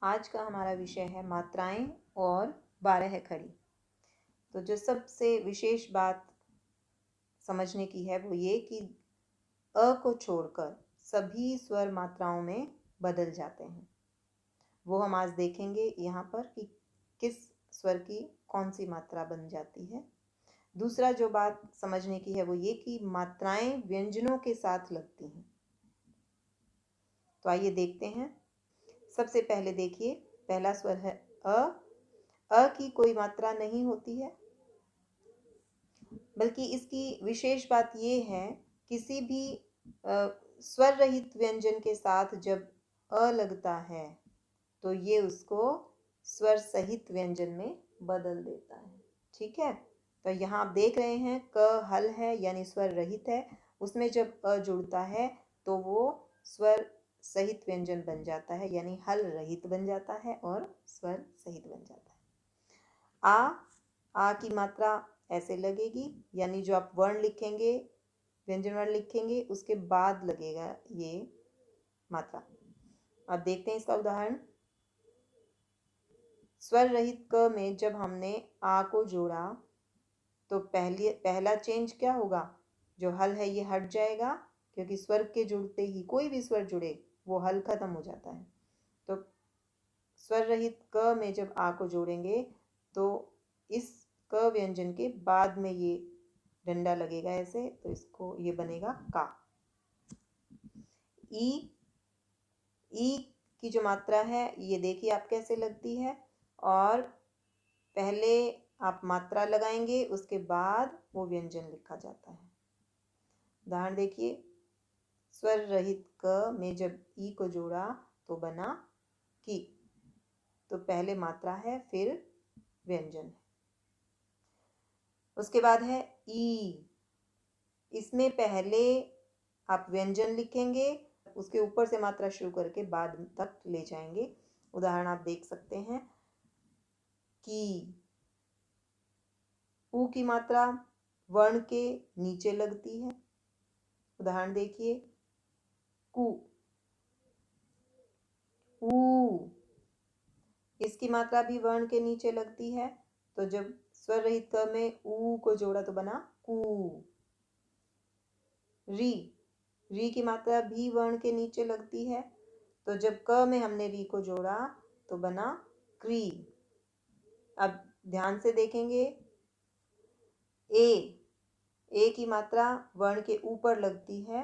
आज का हमारा विषय है मात्राएं और 12 खड़ी। तो जो सबसे विशेष बात समझने की है वो ये कि अ को छोड़कर सभी स्वर मात्राओं में बदल जाते हैं। वो हम आज देखेंगे यहाँ पर कि किस स्वर की कौन सी मात्रा बन जाती है। दूसरा जो बात समझने की है वो ये कि मात्राएं व्यंजनों के साथ लगती हैं। तो आइए देखते हैं। सबसे पहले देखिए, पहला स्वर है अ की कोई मात्रा नहीं होती है, बल्कि इसकी विशेष बात ये है किसी भी स्वर रहित व्यंजन के साथ जब अ लगता है तो ये उसको स्वर सहित व्यंजन में बदल देता है। ठीक है, तो यहाँ आप देख रहे हैं क हल है यानी स्वर रहित है, उसमें जब अ जुड़ता है तो वो स्वर सहित व्यंजन बन जाता है यानी हल रहित बन जाता है और स्वर सहित बन जाता है। आ की मात्रा ऐसे लगेगी, यानी जो आप वर्ण लिखेंगे, व्यंजन वर्ण लिखेंगे, उसके बाद लगेगा ये मात्रा। अब देखते हैं इसका उदाहरण। स्वर रहित क में जब हमने आ को जोड़ा तो पहला चेंज क्या होगा, जो हल है ये हट जाएगा, क्योंकि स्वर के जुड़ते ही कोई भी स्वर जुड़े वो हल खत्म हो जाता है। तो स्वर रहित क में जब आ को जोड़ेंगे तो इस क व्यंजन के बाद में ये डंडा लगेगा ऐसे, तो इसको ये बनेगा का। ई की जो मात्रा है ये देखिए आप कैसे लगती है, और पहले आप मात्रा लगाएंगे उसके बाद वो व्यंजन लिखा जाता है। उदाहरण देखिए, स्वर रहित क में जब ई को जोड़ा तो बना की, तो पहले मात्रा है फिर व्यंजन है। उसके बाद है ई, इसमें पहले आप व्यंजन लिखेंगे, उसके ऊपर से मात्रा शुरू करके बाद तक ले जाएंगे। उदाहरण आप देख सकते हैं कि ऊ की मात्रा वर्ण के नीचे लगती है। उदाहरण देखिए, कु, ऊ, इसकी मात्रा भी वर्ण के नीचे लगती है, तो जब स्वर रहित क में ऊ को जोड़ा तो बना कू। री की मात्रा भी वर्ण के नीचे लगती है, तो जब क में हमने री को जोड़ा तो बना क्री। अब ध्यान से देखेंगे, ए की मात्रा वर्ण के ऊपर लगती है,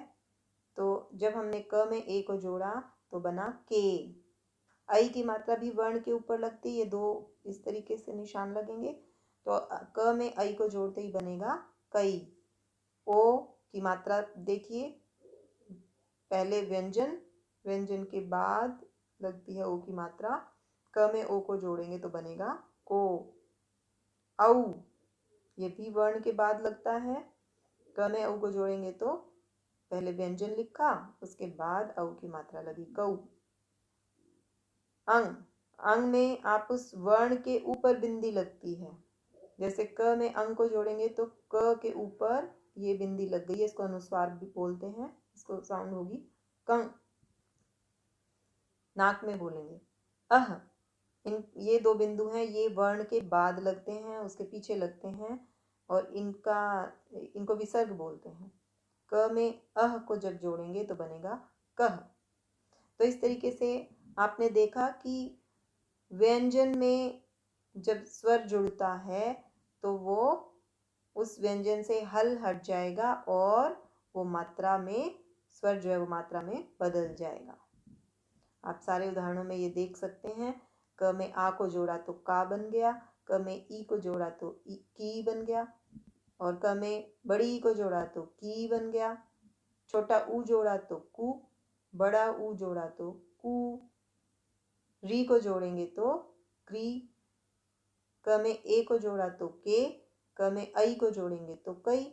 तो जब हमने क में ए को जोड़ा तो बना के। आई की मात्रा भी वर्ण के ऊपर लगती है, ये दो इस तरीके से निशान लगेंगे, तो क में आई को जोड़ते ही बनेगा कई। ओ की मात्रा देखिए, पहले व्यंजन, व्यंजन के बाद लगती है ओ की मात्रा, क में ओ को जोड़ेंगे तो बनेगा को। औ, ये भी वर्ण के बाद लगता है, क में औ को जोड़ेंगे तो पहले व्यंजन लिखा, उसके बाद औ की मात्रा लगी कौ। अंग में आप उस वर्ण के ऊपर बिंदी लगती है, जैसे क में अंग को जोड़ेंगे तो क के ऊपर ये बिंदी लग गई है, इसको अनुस्वार भी बोलते हैं, इसको साउंड होगी कंग। नाक में बोलेंगे ये दो बिंदु हैं, ये वर्ण के बाद लगते हैं, उसके पीछे लगते हैं, और इनको विसर्ग बोलते हैं। क में को जब जोड़ेंगे तो बनेगा कह। तो इस तरीके से आपने देखा कि व्यंजन में जब स्वर जुड़ता है तो वो उस व्यंजन से हल हट जाएगा और वो मात्रा में, स्वर जो है वो मात्रा में बदल जाएगा। आप सारे उदाहरणों में ये देख सकते हैं, क में आ को जोड़ा तो का बन गया, क में ई को जोड़ा तो की बन गया, और क में बड़ी ई को जोड़ा तो की बन गया, छोटा ऊ जोड़ा तो कु, बड़ा ऊ जोड़ा तो कु, री को जोड़ेंगे तो क्री, क में ए को जोड़ा तो के, क में आई को जोड़ेंगे तो कई।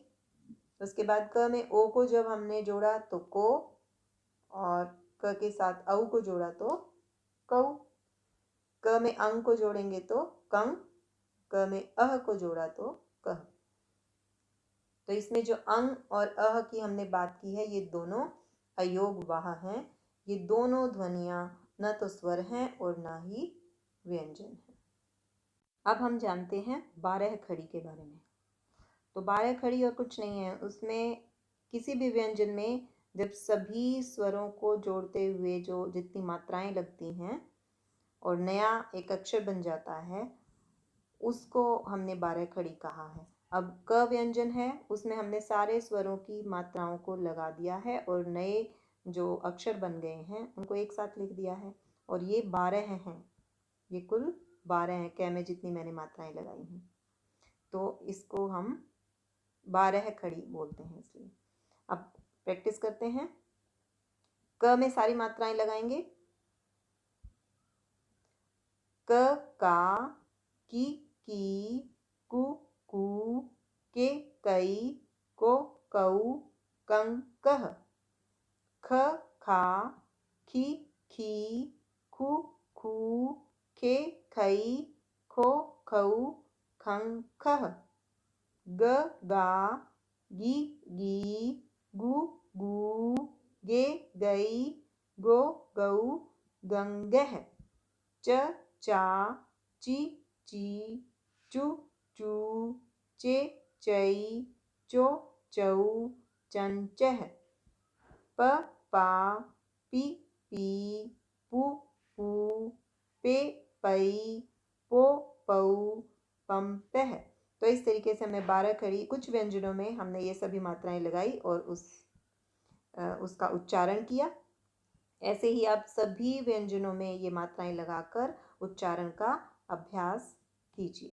उसके बाद क में ओ को जब हमने जोड़ा तो को, और क के साथ औ को जोड़ा तो कौ। क में अंग को जोड़ेंगे तो कंग, क में को जोड़ा तो कह। तो इसमें जो अंग और की हमने बात की है, ये दोनों अयोग वाह हैं। ये दोनों ध्वनियां न तो स्वर हैं और ना ही व्यंजन है। अब हम जानते हैं 12 खड़ी के बारे में। तो 12 खड़ी और कुछ नहीं है, उसमें किसी भी व्यंजन में जब सभी स्वरों को जोड़ते हुए जो जितनी मात्राएं लगती हैं और नया एक अक्षर बन जाता है, उसको हमने 12 खड़ी कहा है। अब क व्यंजन है, उसमें हमने सारे स्वरों की मात्राओं को लगा दिया है और नए जो अक्षर बन गए हैं उनको एक साथ लिख दिया है, और ये 12 हैं, ये कुल 12 हैं। कै में जितनी मैंने मात्राएं लगाई हैं, तो इसको हम 12 खड़ी बोलते हैं। इसलिए अब प्रैक्टिस करते हैं। क में सारी मात्राएं लगाएंगे। क, का, की, कु, के, कई, को, कऊ, कं, कह। ख, खा, खी, खू, खे, खई, खो, खऊ, खं, खह। ग, गा, गी, गू, गे, गई, गो, गऊ, गं, गह। च, चा, ची, चू, चे, चई, चो, चऊ, चं, चह। प, पा, पी, पू, पे, पई, पो, पऊ, पम, पह। तो इस तरीके से हमने 12 खड़ी कुछ व्यंजनों में हमने ये सभी मात्राएं लगाई और उसका उच्चारण किया। ऐसे ही आप सभी व्यंजनों में ये मात्राएं लगाकर उच्चारण का अभ्यास कीजिए।